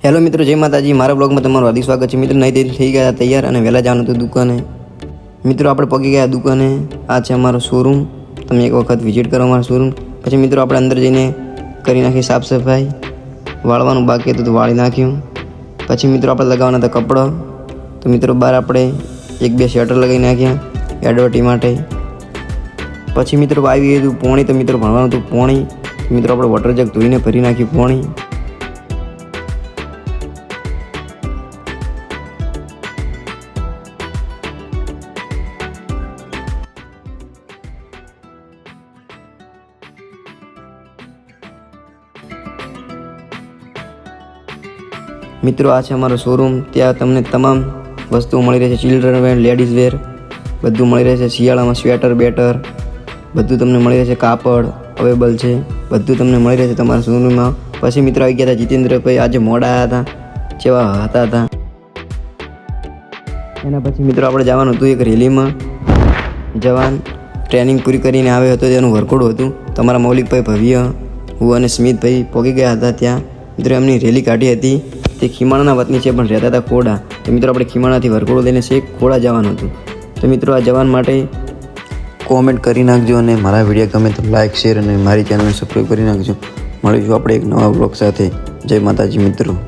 Hello मित्रों, जय माताजी। मारा ब्लॉग में तमारुं हार्दिक स्वागत है। मित्रों, नहीं थी गया तैयार और वहेला जवानुं हतुं दुकाने। मित्रों, आपणे पगी गया दुकाने। आ छे अमारो शोरूम। तमे एक वखत विजिट करो अमारो शोरूम। पछी मित्रों आपणे अंदर जईने करी नाखी साफ सफाई। वाळवानुं बाकी हतुं तो वाळी नाख्युं। पछी मित्रों आपणे लगाववाना हता कपड़ा। तो मित्रों बहार आपणे एक बे शटर लगाई नाख्या एडवर्टी माटे। पछी मित्रों आवी हतुं पोणी। तो मित्रों भरवानुं हतुं पोणी। मित्रों आपणे वोटर जग धोईने भरी नाख्युं पोणी। मित्रों आ अमारो शोरूम। त्या तमने तमाम वस्तुओं मळी रहेशे। चिल्ड्रन वेर, लेडीज वेर बधुं मळी रहेशे। शियाळामां स्वेटर बेटर बधुं तमने मळी रहेशे। कापड़ अवेलेबल छे, बधुं तमने मळी रहेशे तमारा शोरूममां। पछी मित्रों आई गया था जितेन्द्रभाई। आज मोड़ा आया था, केवा हता। एना पछी मित्रों आपणे जवानुं हतुं एक रेलीमां। जवान ट्रेनिंग पूरी करीने आव्यो हतो, तेनुं वर्कआउट हतुं। तमारा मौलिकभाई भव्य, હું અને સ્મિતભાઈ પહોંચી ગયા હતા ત્યાં। મિત્રો એમની રેલી કાઢી હતી। તે ખીમાણાના વતની છે પણ રહેતા હતા ખોડા। તો મિત્રો આપણે ખીમાણાથી વરઘોડો લઈને છેક ખોડા જવાનું હતું। તો મિત્રો આ જવાન માટે કોમેન્ટ કરી નાખજો અને મારા વિડીયો ગમે તો લાઇક શેર અને મારી ચેનલને સબસ્ક્રાઈબ કરી નાખજો। મળીશું આપણે એક નવા બ્લોગ સાથે। જય માતાજી મિત્રો।